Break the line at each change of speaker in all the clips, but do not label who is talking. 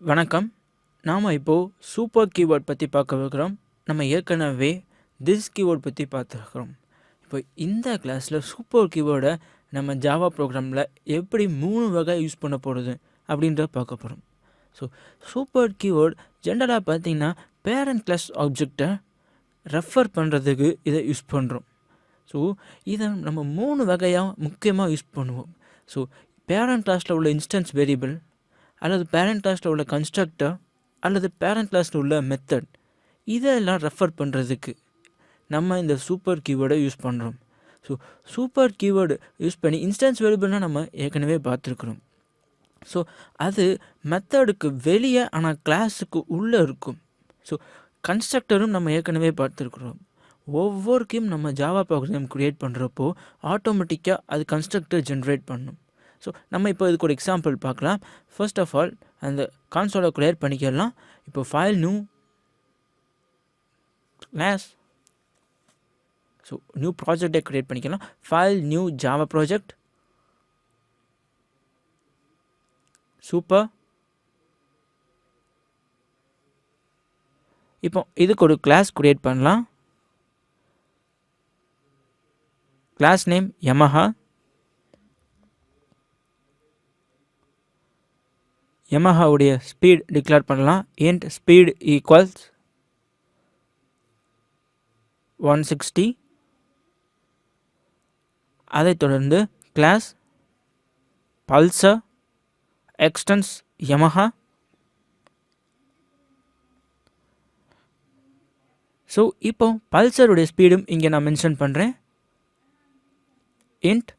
வணக்கம். நாம் இப்போது சூப்பர் கீவேர்ட் பற்றி பார்க்க இருக்கிறோம். நம்ம ஏற்கனவே திஸ் கீவேர்ட் பற்றி பார்த்துருக்குறோம். இப்போ இந்த கிளாஸில் சூப்பர் கீவேர்டை நம்ம ஜாவா ப்ரோக்ராமில் எப்படி 3 வகை யூஸ் பண்ண போகிறது அப்படின்றத பார்க்க போகிறோம். ஸோ சூப்பர் கீவேர்ட் ஜென்ரலாக பார்த்திங்கன்னா பேரண்ட் கிளாஸ் ஆப்ஜெக்டை ரெஃபர் பண்ணுறதுக்கு இதை யூஸ் பண்ணுறோம். ஸோ இதை நம்ம 3 வகையாக முக்கியமாக யூஸ் பண்ணுவோம். ஸோ பேரண்ட் கிளாஸில் உள்ள இன்ஸ்டன்ஸ் வேரியபிள், அல்லது பேரண்ட் கிளாஸில் உள்ள கன்ஸ்ட்ரக்டர், அல்லது பேரண்ட் கிளாஸில் உள்ள மெத்தட், இதெல்லாம் ரெஃபர் பண்ணுறதுக்கு நம்ம இந்த சூப்பர் கீவேர்டை யூஸ் பண்ணுறோம். ஸோ சூப்பர் கீவேர்டு யூஸ் பண்ணி இன்ஸ்டன்ஸ் வேரியபிள்னால் நம்ம ஏற்கனவே பார்த்துருக்குறோம். ஸோ அது மெத்தடுக்கு வெளியே ஆனால் கிளாஸுக்கு உள்ளே இருக்கும். ஸோ கன்ஸ்ட்ரக்டரும் நம்ம ஏற்கனவே பார்த்துருக்குறோம். ஒவ்வொருக்கையும் நம்ம ஜாவா ப்ரோக்ராம் க்ரியேட் பண்ணுறப்போ ஆட்டோமேட்டிக்காக அது கன்ஸ்ட்ரக்டர் ஜென்ரேட் பண்ணும். ஸோ நம்ம இப்போ இதுக்கு ஒரு எக்ஸாம்பிள் பார்க்கலாம். ஃபர்ஸ்ட் ஆஃப் ஆல் அந்த கான்சோலை கிளியர் பண்ணிக்கலாம். இப்போ file new class, so new ப்ராஜெக்டை க்ரியேட் பண்ணிக்கலாம். File new Java project, super. இப்போ இதுக்கு ஒரு கிளாஸ் க்ரியேட் பண்ணலாம். Class name Yamaha. யமஹாவுடைய ஸ்பீட் டிக்ளேர் பண்ணலாம். Int speed equals 160. அதைத் தொடர்ந்து class Pulsar extends Yamaha. So இப்போ பல்சருடைய ஸ்பீடும் இங்கே நான் மென்ஷன் பண்ணுறேன். Int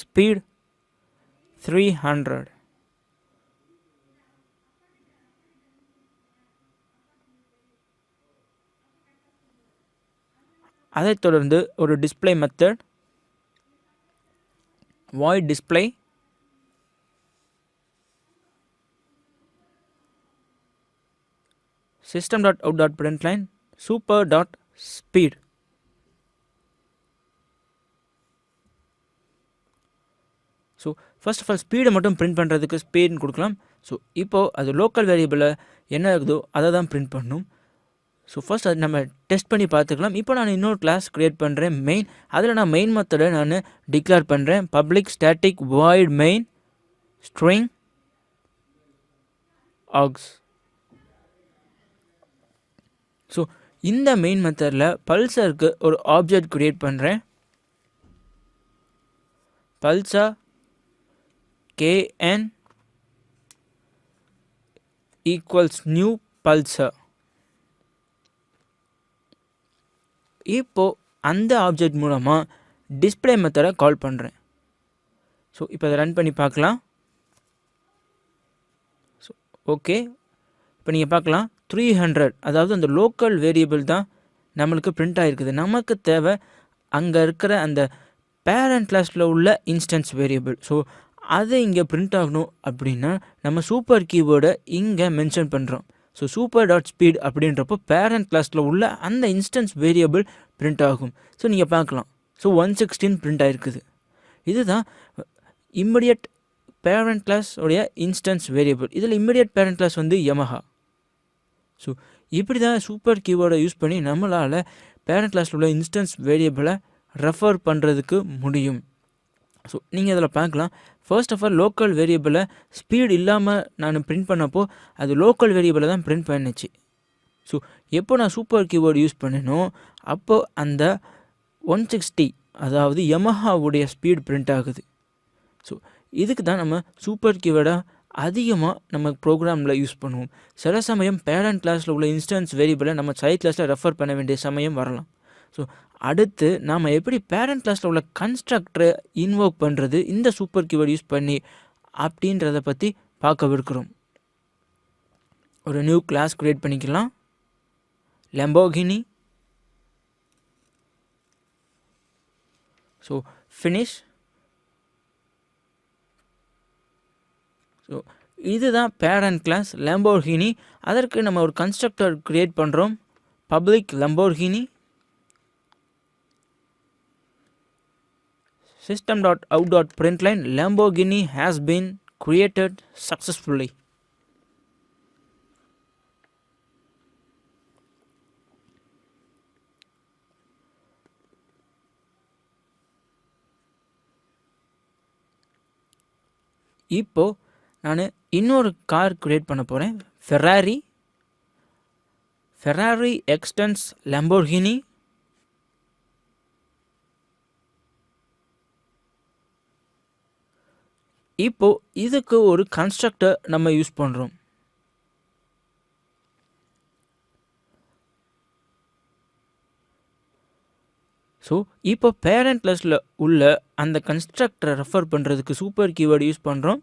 speed 300. அதைத் தொடர்ந்து ஒரு display method void display system.out.println super.speed. So first of all ஸ்பீடை மட்டும் பிரிண்ட் பண்ணுறதுக்கு ஸ்பீட்னு கொடுக்கலாம். ஸோ இப்போது அது லோக்கல் வேரியபிளில் என்ன இருக்குதோ அதை தான் பிரிண்ட் பண்ணணும். ஸோ ஃபர்ஸ்ட் அது நம்ம டெஸ்ட் பண்ணி பார்த்துக்கலாம். இப்போ நான் இன்னொரு கிளாஸ் க்ரியேட் பண்ணுறேன் மெயின். அதில் நான் மெயின் மெத்தடை நான் டிக்ளேர் பண்ணுறேன். Public static void main string args. So இந்த மெயின் மெத்தடில் பல்சருக்கு ஒரு ஆப்ஜெக்ட் க்ரியேட் பண்ணுறேன். Pulsar kn equals new Pulsar. இப்போது அந்த ஆப்ஜெக்ட் மூலமாக டிஸ்பிளே மெத்தடை கால் பண்ணுறேன். ஸோ இப்போ அதை ரன் பண்ணி பார்க்கலாம். ஸோ ஓகே, இப்போ நீங்கள் பார்க்கலாம் 300, அதாவது அந்த லோக்கல் வேரியபிள் தான் நம்மளுக்கு பிரிண்ட் ஆகிருக்குது. நமக்கு தேவை அங்கே இருக்கிற அந்த பேரண்ட் கிளாஸில் உள்ள இன்ஸ்டன்ஸ் வேரியபிள். ஸோ அது இங்கே பிரிண்ட் ஆகணும் அப்படின்னா நம்ம சூப்பர் கீவேர்டை இங்கே மென்ஷன் பண்ணுறோம். ஸோ சூப்பர் டாட் ஸ்பீட் அப்படின்றப்போ பேரண்ட் கிளாஸில் உள்ள அந்த இன்ஸ்டன்ஸ் வேரியபிள் பிரிண்ட் ஆகும். ஸோ நீங்கள் பார்க்கலாம். ஸோ 116 பிரிண்ட் ஆகிருக்குது. இதுதான் இம்மிடியட் பேரண்ட் கிளாஸ் உடைய இன்ஸ்டன்ஸ் வேரியபிள். இதில் இம்மிடியட் பேரண்ட் கிளாஸ் வந்து யமஹா. ஸோ இப்படி தான் சூப்பர் கீவேர்டை யூஸ் பண்ணி நம்மளால் பேரண்ட் கிளாஸில் உள்ள இன்ஸ்டன்ஸ் வேரியபிளை ரெஃபர் பண்ணுறதுக்கு முடியும். ஸோ நீங்கள் இதில் பார்க்கலாம். ஃபர்ஸ்ட் ஆஃப் ஆல் லோக்கல் வேரியபிளை ஸ்பீட் இல்லாமல் நான் பிரிண்ட் பண்ணப்போ அது லோக்கல் வேரியபிளை தான் பிரிண்ட் பண்ணிச்சு. ஸோ எப்போ நான் சூப்பர் கீவேர்டு யூஸ் பண்ணினோ அப்போது அந்த 160, அதாவது யமஹாவுடைய ஸ்பீட் பிரிண்ட் ஆகுது. ஸோ இதுக்கு தான் நம்ம சூப்பர் கீவேர்டை அதிகமாக நம்ம ப்ரோக்ராமில் யூஸ் பண்ணுவோம். சில சமயம் பேரண்ட் கிளாஸில் உள்ள இன்ஸ்டன்ஸ் வேரியபிளை நம்ம சைல்ட் கிளாஸில் ரெஃபர் பண்ண வேண்டிய சமயம் வரலாம். ஸோ அடுத்து நாம் எப்படி பேரண்ட் கிளாஸில் உள்ள கன்ஸ்ட்ரக்டரை இன்வோக் பண்ணுறது இந்த சூப்பர் கீவேர்டு யூஸ் பண்ணி அப்படின்றத பற்றி பார்க்கவிருக்கிறோம். ஒரு நியூ கிளாஸ் க்ரியேட் பண்ணிக்கலாம். லம்போகினி. So finish. ஸோ இதுதான் பேரண்ட் கிளாஸ் லம்போகினி. அதற்கு நம்ம ஒரு கன்ஸ்ட்ரக்டர் க்ரியேட் பண்ணுறோம். Public Lamborghini system.out.println Lamborghini has been created successfully. இப்போது நான் இன்னொரு கார் க்ரியேட் பண்ண போகிறேன். Ferrari extends Lamborghini. இப்போது இதுக்கு ஒரு கன்ஸ்ட்ரக்டர் நம்ம யூஸ் பண்ணுறோம். ஸோ இப்போ பேரண்ட் கிளாஸில் உள்ள அந்த கன்ஸ்ட்ரக்டரை ரெஃபர் பண்ணுறதுக்கு சூப்பர் கீவேர்டு யூஸ் பண்ணுறோம்.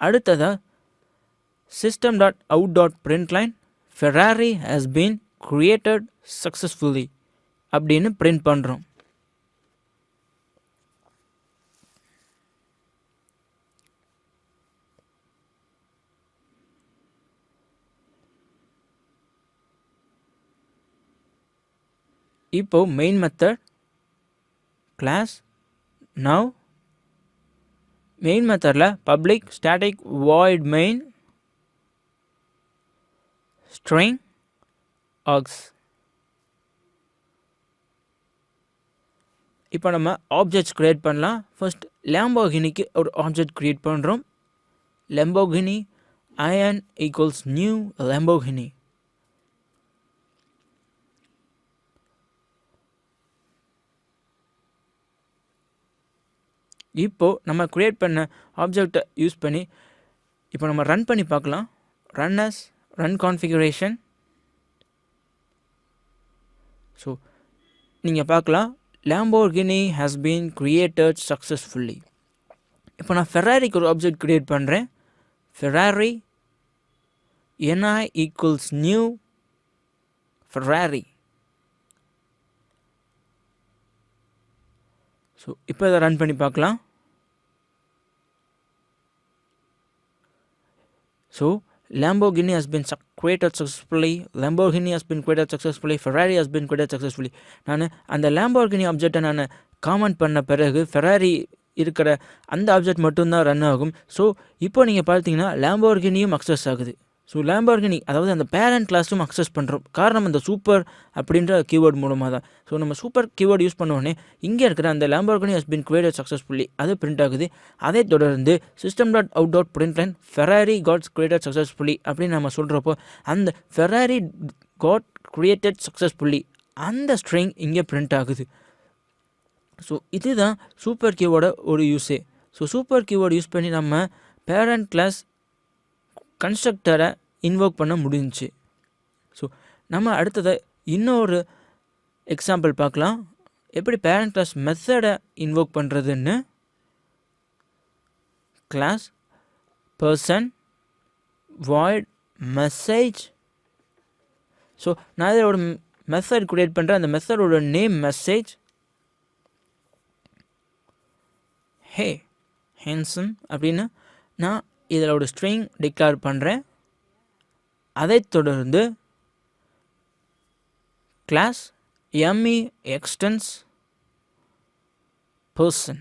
அடுத்ததாக system.out.println Ferrari has been created successfully அப்படின்னு பிரிண்ட் பண்ணுறோம். இப்போ main method class now main மெத்தடில் public static void main string args. இப்போ நம்ம ஆப்ஜெக்ட்ஸ் க்ரியேட் பண்ணலாம். ஃபர்ஸ்ட் லேம்போர்கினிக்கு ஒரு ஆப்ஜெக்ட் க்ரியேட் பண்ணுறோம். Lamborghini IN equals new Lamborghini. இப்போது நம்ம க்ரியேட் பண்ண ஆப்ஜெக்டை யூஸ் பண்ணி இப்போ நம்ம ரன் பண்ணி பார்க்கலாம். Run configuration. ஸோ நீங்கள் பார்க்கலாம் லேம்போர்கினி ஹாஸ் பீன் கிரியேட்டட் சக்ஸஸ்ஃபுல்லி. இப்போ நான் ஃபெராரிக்கு ஒரு ஆப்ஜெக்ட் க்ரியேட் பண்ணுறேன். Ferrari NI equals new Ferrari. So இப்போ இதை ரன் பண்ணி பார்க்கலாம். So Lamborghini has been created successfully. Lamborghini has been created successfully. Ferrari has been created successfully. நான் அந்த Lamborghini ஆப்ஜெக்டை நான் காமெண்ட் பண்ண பிறகு ஃபெராரி இருக்கிற அந்த ஆப்ஜெக்ட் மட்டும்தான் ரன் ஆகும். ஸோ இப்போ நீங்கள் பார்த்தீங்கன்னா Lamborghiniயும் அக்சஸ் ஆகுது. ஸோ Lamborghini அதாவது அந்த பேரண்ட் கிளாஸும் அக்சஸ் பண்ணுறோம். காரணம் அந்த சூப்பர் அப்படின்ற கீவேர்டு மூலமாக தான். ஸோ நம்ம சூப்பர் கீவேர்டு யூஸ் பண்ணுவோன்னே இங்கே இருக்கிற அந்த Lamborghini has been created successfully அது பிரிண்ட் ஆகுது. அதை தொடர்ந்து system.out.println Ferrari got created successfully அப்படின்னு நம்ம சொல்கிறப்போ அந்த Ferrari got created successfully அந்த ஸ்ட்ரிங் இங்கே பிரிண்ட் ஆகுது. ஸோ இதுதான் சூப்பர் கீவேர்டோட ஒரு யூஸே. ஸோ சூப்பர் கீவேர்டு யூஸ் பண்ணி நம்ம பேரண்ட் கிளாஸ் கன்ஸ்ட்ரக்டரை இன்வோக் பண்ண முடிஞ்சிச்சு. ஸோ நம்ம அடுத்ததை இன்னொரு எக்ஸாம்பிள் பார்க்கலாம். எப்படி பேரண்ட் கிளாஸ் மெத்தடை இன்வோக் பண்ணுறதுன்னு. Class person void message. So நான் இதோட மெத்தட் க்ரியேட் பண்ணுறேன். அந்த மெத்தடோட நேம் மெசேஜ். ஹே ஹேன்சன் அப்படின்னு நான் இதில் ஒரு ஸ்ட்ரிங் டிக்ளேர் பண்ணுறேன். அதைத் தொடர்ந்து class ME extends person.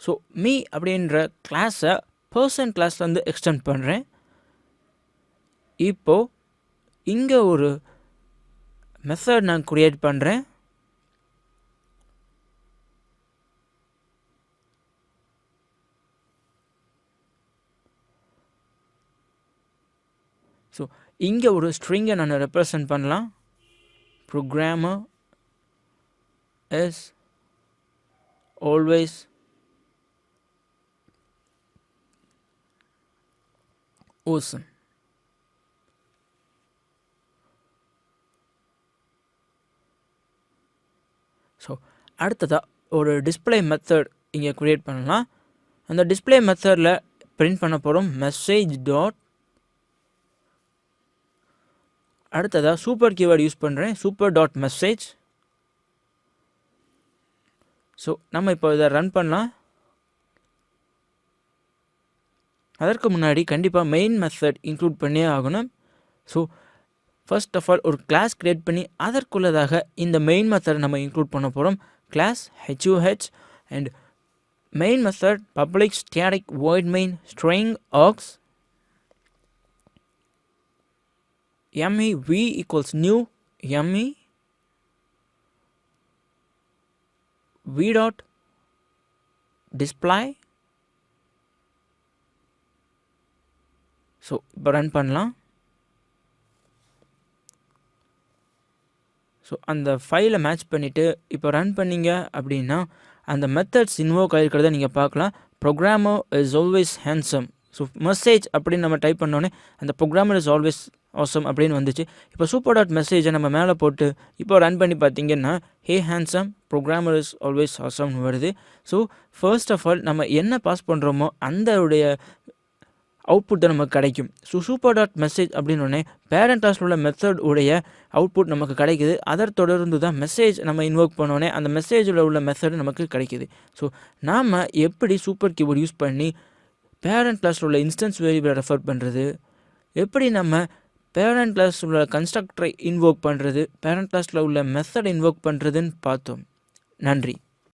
So ME அப்படின்ற கிளாஸை பர்சன் கிளாஸ்லேருந்து எக்ஸ்டெண்ட் பண்ணுறேன். இப்போது இங்கே ஒரு மெத்தட் நான் க்ரியேட் பண்ணுறேன். ஸோ இங்கே ஒரு ஸ்ட்ரிங்கை நான் ரெப்ரசன்ட் பண்ணலாம். Programmer is always awesome. So அடுத்ததாக ஒரு டிஸ்பிளே மெத்தட் இங்கே க்ரியேட் பண்ணலாம். அந்த டிஸ்பிளே மெத்தடில் பிரிண்ட் பண்ண போகிறோம் மெசேஜ் டாட். அடுத்ததாக சூப்பர் கீவேர்டு யூஸ் பண்ணுறேன். Super dot message. ஸோ நம்ம இப்போ இதை ரன் பண்ணலாம். அதற்கு முன்னாடி கண்டிப்பாக மெயின் மெத்தட் இன்க்ளூட் பண்ணியே ஆகணும். ஸோ ஃபர்ஸ்ட் ஆஃப் ஆல் ஒரு கிளாஸ் க்ரியேட் பண்ணி அதற்குள்ளதாக இந்த மெயின் மெத்தட் நம்ம இன்க்ளூட் பண்ண போகிறோம். Class HUH and main method public static void main string args. ME v equals new ME v dot display so இப்போ ரன் பண்ணலாம். ஸோ அந்த ஃபைலை மேட்ச் பண்ணிவிட்டு இப்போ ரன் பண்ணிங்க அப்படின்னா அந்த மெத்தட்ஸ் இன்வோக் ஆகிருக்கிறத நீங்கள் பார்க்கலாம். Programmer is always handsome. So message அப்படின்னு நம்ம டைப் பண்ணோன்னே அந்த ப்ரோக்ராமர் இஸ் ஆல்வேஸ் ஆசம் அப்படின்னு வந்துச்சு. இப்போ சூப்பர் டாட் மெசேஜை நம்ம மேலே போட்டு இப்போ ரன் பண்ணி பார்த்தீங்கன்னா ஹே ஹேண்ட்ஸம் ப்ரோக்ராமர் இஸ் ஆல்வேஸ் ஆசம்னு வருது. ஸோ ஃபர்ஸ்ட் ஆஃப் ஆல் நம்ம என்ன பாஸ் பண்ணுறோமோ அந்த உடைய அவுட்புட் தான் நமக்கு கிடைக்கும். ஸோ சூப்பர் டாட் மெசேஜ் அப்படின்னோடனே பேரண்ட் கிளாஸில் உள்ள மெத்தட் உடைய அவுட்புட் நமக்கு கிடைக்குது. அதை தொடர்ந்து தான் மெசேஜ் நம்ம இன்வோக் பண்ணோடனே அந்த மெசேஜில் உள்ள மெத்தட் நமக்கு கிடைக்குது. ஸோ நாம் எப்படி சூப்பர் கீபோர்ட் யூஸ் பண்ணி பேரண்ட் கிளாஸில் உள்ள இன்ஸ்டன்ஸ் வேரியபிளை ரெஃபர் பண்ணுறது, எப்படி நம்ம பேரண்ட் கிளாஸில் உள்ள கன்ஸ்ட்ரக்டரை இன்வோக் பண்ணுறது, பேரண்ட் கிளாஸில் உள்ள மெத்தட் இன்வோக் பண்ணுறதுன்னு பார்த்தோம். நன்றி.